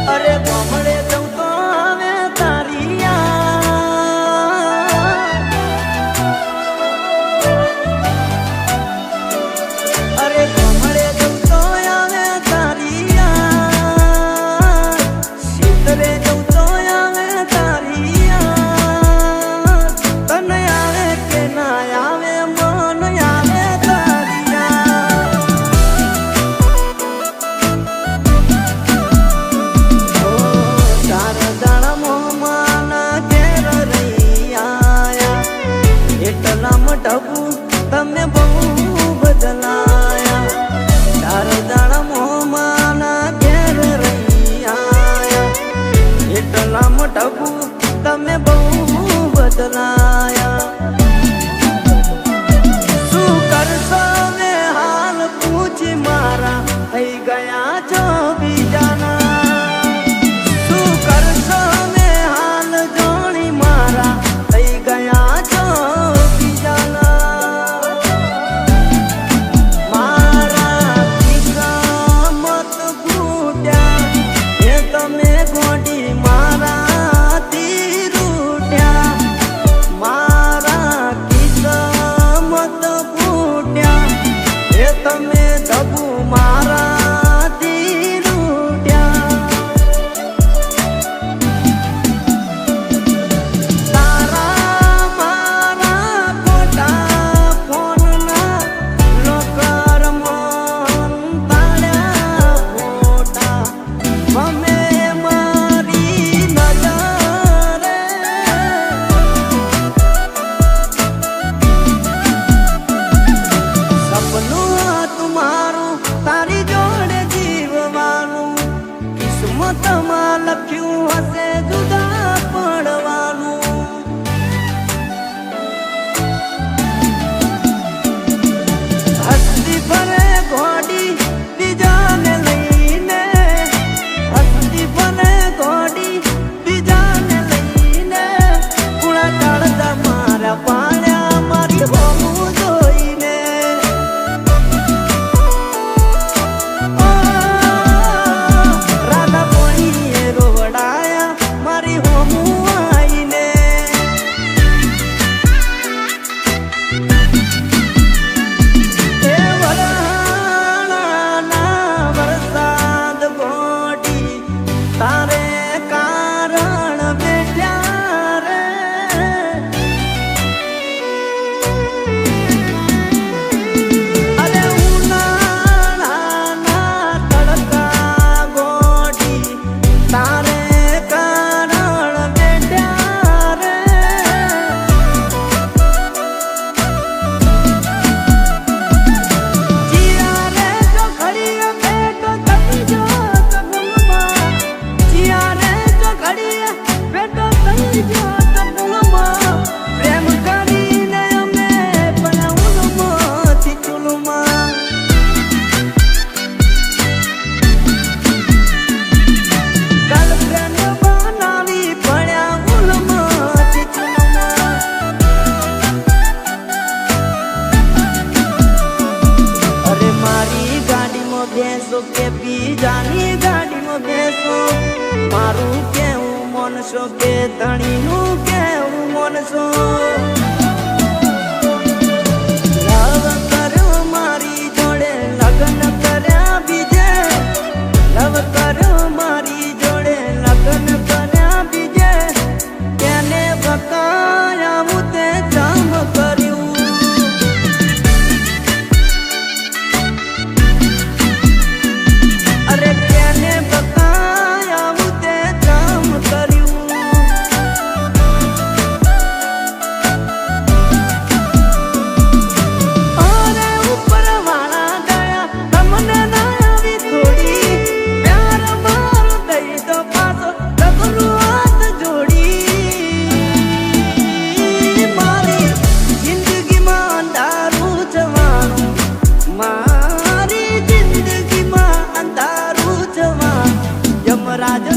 અરે ગામડે જઉં તો આવે તારિયા, અરે ગામડે જઉં તો આવે તારિયા, શીતરે જઉં તો આવે તારિયા, તને આવે કે ના આવે મન આવે તારિયા. ચાર દાડા મોમાના ઘેર રહી આયા, એટલામાં ટપુ તમે બહુ બદલાયા. ચાર દાડા મોમાના ઘેર રહી આયા, એટલામાં ટપુ તમે બહુ બદલાયા. શું કરશો ને હાલ પૂછી મારા થઈ ગયા છો બીજાના. શું કરશો ને હાલ જોણી મારા થઈ ગયા છો બીજાના. મારા કિસ્મત ફૂટ્યા એ તમે ગોડી મારાથી રૂઠ્યા. મારા કિસ્મત ફૂટ્યા એ તમે દબુ મારાથી રૂઠ્યા. તારા મારા ખોટા ફોનના લોકર મન તાળ્યા ફોટા, અમે મારી નજરે સપનું હતું મારું તારી જોડે જીવવાનું, કિસ્મતમાં લખ્યું હશે જુદા પડવાનું. હસ્તી ફરે ઘોડી બીજાને લઈને, હસ્તી ફરે ઘોડી બીજાને લઈને, કુણા કાળજા મારા પાળ્યા મારી હોમું જોઈને. રાધા પોણીએ રોવડાયા મારી હોમું આઈને. એ વરહાણાના વરસાદ ગોટી તારે કારણ બેઠ્યા રે. અરે ઉનાળાના તડકા ગોટી તારે કારણ બેઠ્યા રે. જીયારે જો ઘડીએ પેટો થઈ ગયો તપુલમાં, જીયારે જો ઘડીએ પેટો થઈ ગયો તપુલમાં, પ્રેમ કરીને અમે પણ ઉલમાંથી ચૂલમાં. ગર્લફ્રેન્ડ બનાવી પડ્યા ઉલમાંથી ચૂલમાં. અરે મારી ગાડીમાં બેસો કે બીજાની ગાડીમાં બેસો, મારું કેવું મોનસો કે ધણીનું કેવું મોનસો. લવ કર્યો મારી જોડે લગ્ન કર્યા બીજે, લવ કર્યો મારી જોડે લગ્ન કર્યા બીજે, તેને બકાયા હું તે જામ કર્યું. અરે તેને બકાયા હું તે જામ કર્યું. રાજ